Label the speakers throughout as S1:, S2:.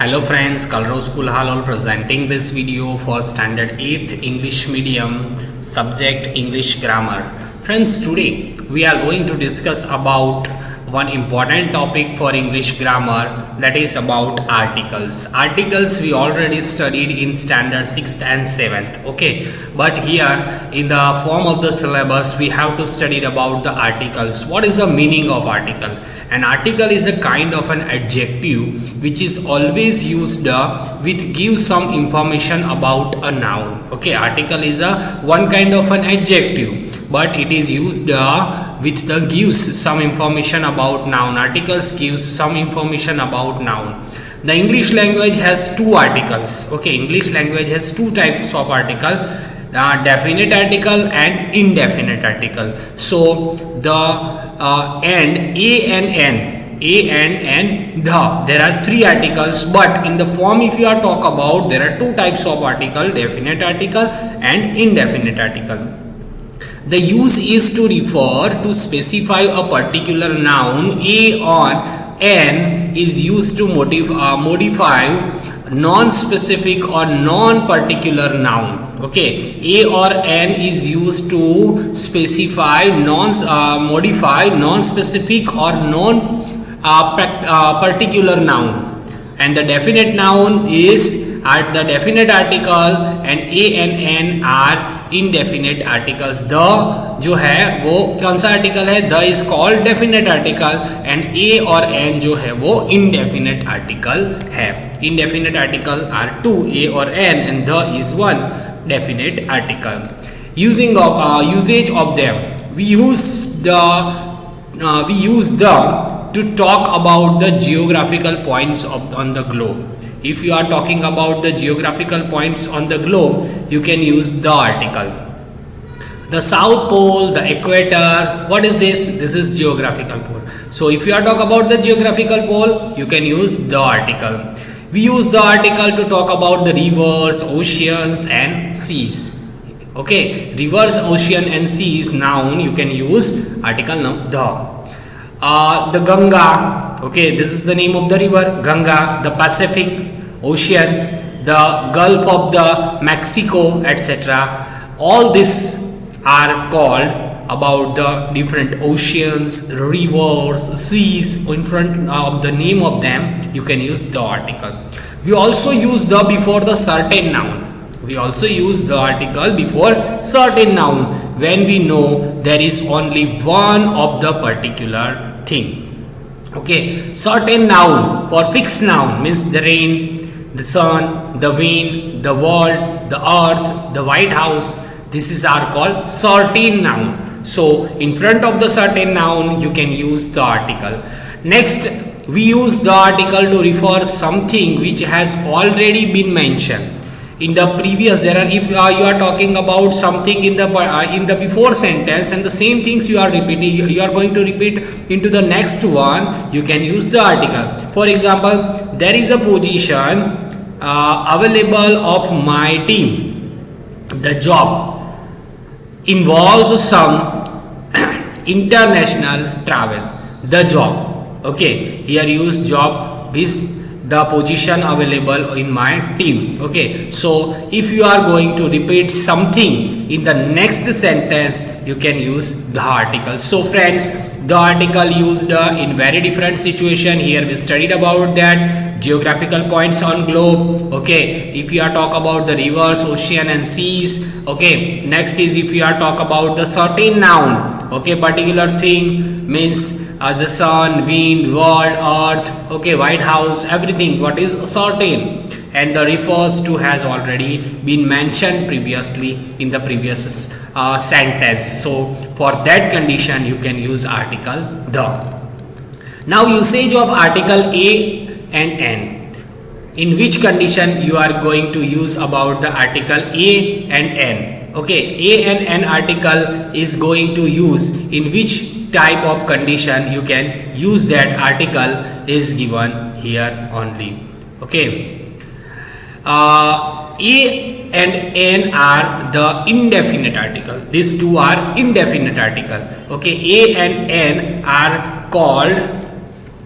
S1: Hello friends, Kalrose Kulhalol presenting this video for Standard 8 English Medium subject English Grammar. Friends, today we are going to discuss about one important topic for English Grammar, that is about articles. Articles we already studied in Standard 6th and 7th, okay? But here in the form of the syllabus we have to study about the articles. What is the meaning of article? An article is a kind of an adjective which is always used with give some information about a noun. Okay, article is a one kind of an adjective, but it is used with the gives some information about noun. Articles gives some information about noun. The English language has two articles. Okay, English language has two types of article. Definite article and indefinite article. So the and a and n, the, there are three articles, but in the form if you are talk about, there are two types of article, definite article and indefinite article. The use is to refer to specify a particular noun. A or n is used to modify non-specific or non-particular noun. Okay, a or n is used to specify modify non-specific or particular noun, and the definite noun is at the definite article, and a and n are indefinite articles. The जो है वो कौन सा article है? The is called definite article and a और n जो है वो indefinite article है. Indefinite article are two, a or n, and the is one definite article. Usage of them, we use the to talk about the geographical points on the globe. If you are talking about the geographical points on the globe, you can use the article. The South Pole, the equator, what is this? This is geographical pole. So if you are talking about the geographical pole, you can use the article. We use the article to talk about the rivers, oceans and seas. Okay, rivers, ocean and seas, noun, you can use article now the Ganga. Okay, this is the name of the river, Ganga. The Pacific Ocean, the Gulf of the Mexico, etc. All these are called about the different oceans, rivers, seas. In front of the name of them, you can use the article. We also use the before the certain noun. We also use the article before certain noun when we know there is only one of the particular thing. Okay, certain noun for fixed noun means the rain, the sun, the wind, the world, the earth, the White House. This is are called certain noun. So in front of the certain noun you can use the article. Next, we use the article to refer something which has already been mentioned in the previous. There are, if you are talking about something in the before sentence and the same things you are repeating, you are going to repeat into the next one, you can use the article. For example, there is a position available of my team. The job involves some international travel. The job. Okay, here use job is the position available in my team. Okay, so if you are going to repeat something in the next sentence, you can use the article. So friends, the article used in very different situation. Here we studied about that geographical points on globe. Okay, if you are talk about the rivers, ocean and seas. Okay, next is if you are talk about the certain noun. Okay, particular thing means as the sun, wind, world, earth, okay, White House, everything what is certain, and the refers to has already been mentioned previously in the previous sentence. So for that condition you can use article the. Now usage of article a and n. In which condition you are going to use about the article a and n? Okay, a and n article is going to use in which type of condition you can use that article is given here only. Okay, a and n are the indefinite article. These two are indefinite article. Okay, a and n are called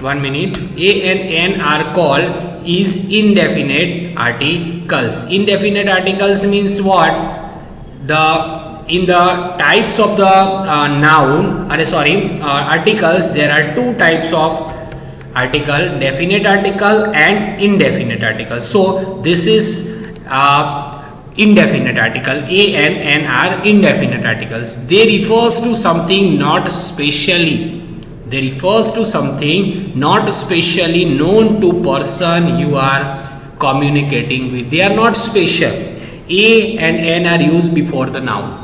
S1: 1 minute. A and N are called is indefinite articles. Indefinite articles means what? In the types of the articles, there are two types of article, definite article and indefinite article. So this is indefinite article. A and N are indefinite articles. They refers to something not specially. They refers to something not specially known to person you are communicating with. They are not special. A and N are used before the noun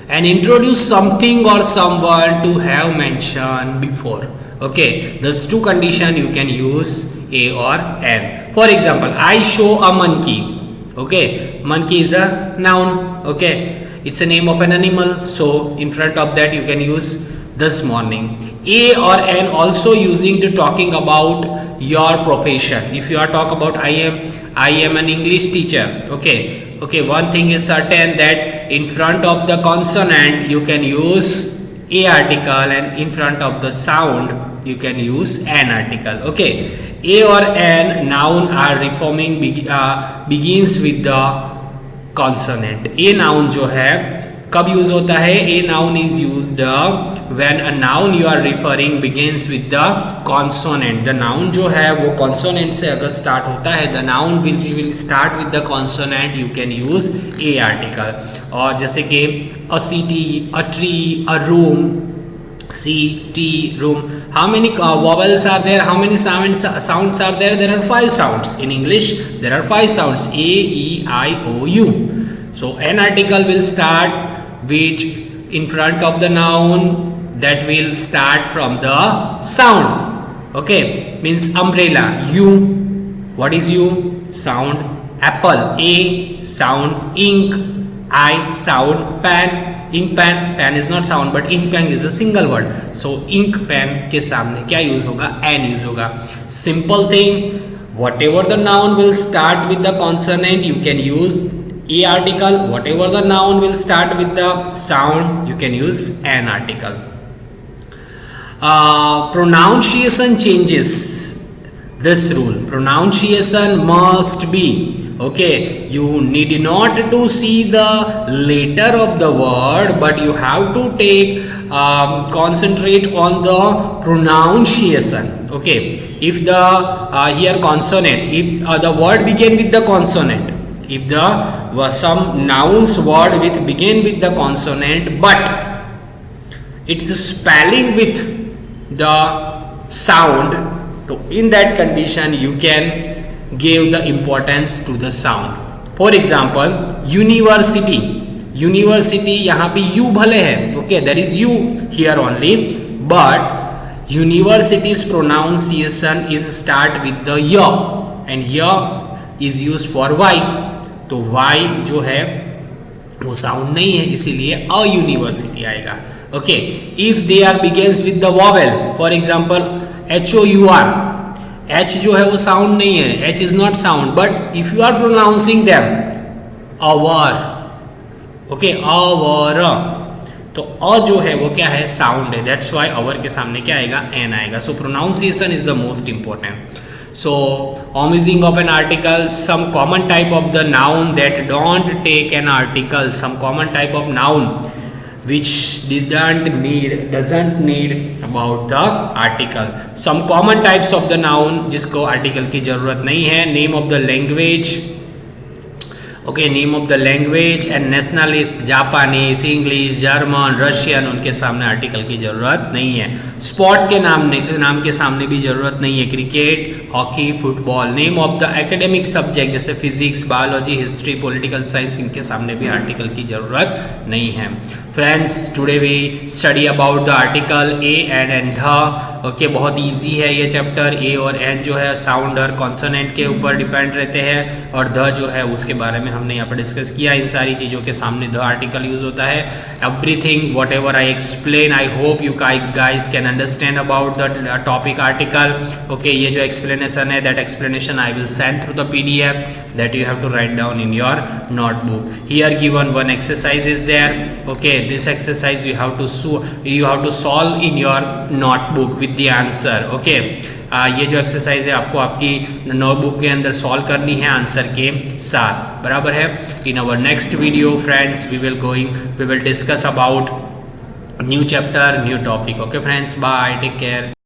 S1: and introduce something or someone to have mentioned before. Okay, there's two condition you can use A or N. For example, I show a monkey. Okay, monkey is a noun. Okay, it's a name of an animal. So in front of that you can use this morning. A or N also using to talking about your profession. If you are talk about I am an English teacher. Okay, one thing is certain that in front of the consonant you can use A article and in front of the sound you can use N article. Okay, A or N noun are reforming begins with the consonant. A noun जो है कब use होता है? A noun is used when a noun you are referring begins with the consonant. The noun जो है वो consonant से अगर start होता है, the noun which will start with the consonant, you can use A article. और जैसे कि a city, a tree, a room, C-T, room. How many vowels are there? How many sounds are there? There are 5 sounds. In English, there are 5 sounds. A, E, I, O, U. So an article will start which in front of the noun that will start from the sound. Okay, means umbrella. U. What is U? Sound. Apple. A. Sound. Ink. I. Sound. Pen. Ink pen. Pen is not sound but ink pen is a single word. So ink pen के सामने क्या use होगा? N use होगा. Simple thing. Whatever the noun will start with the consonant, you can use A article. Whatever the noun will start with the sound, you can use N article. Pronunciation changes. This rule. Pronunciation must be. Okay, you need not to see the letter of the word, but you have to take concentrate on the pronunciation. Okay, if the here consonant, if the word begin with the consonant, if the some nouns word with begin with the consonant, but it's spelling with the sound, so in that condition you can give the importance to the sound. For example, university. University यहाँ पे U भले है. Okay, there is U here only, but university's pronunciation is start with the Y and Y is used for Y. तो Y जो है वो sound नहीं है, इसीलिए a university आएगा. Okay, if they are begins with the vowel, for example HOUR, H जो है वो साउंड नहीं है, H is not sound, but if you are pronouncing them hour, okay, hour, तो अ जो है वो क्या है? साउंड है. दैट्स व्हाई अवर के सामने क्या आएगा? एन आएगा. So pronunciation is the most important. So omitting of an article, some common type of the noun that don't take an article, some common type of noun which doesn't need about the article. Some common types of the noun जिसको article की जरूरत नहीं है. Name of the language, okay, name of the language and nationalist, Japanese, English, German, Russian, उनके सामने article की जरूरत नहीं है. स्पोर्ट के नाम के सामने भी जरूरत नहीं है. Cricket, hockey, football. Name of the academic subject जैसे physics, biology, history, political science, इनके सामने भी आर्टिकल की जरूरत नहीं है. Friends, today we study about the article a and the. Okay, बहुत इजी है ये चैप्टर. ए और एन जो है साउंड और कॉन्सोनेंट के ऊपर डिपेंड रहते हैं, और द जो है उसके बारे में हमने यहाँ पर डिस्कस किया. इन सारी चीज़ों के सामने द आर्टिकल यूज होता है. Everything whatever I explain, I hope you guys can understand about the topic article. Okay, ये जो एक्सप्लेनेशन है, that explanation I will send through the PDF that you have to write down in your notebook. Here given one exercise is there. Okay, this exercise you have to solve in your notebook with the answer. Okay, ये जो exercise है आपको आपकी notebook के अंदर solve करनी है answer के साथ. बराबर है. In our next video friends we will discuss about new chapter, new topic. Okay friends, bye, take care.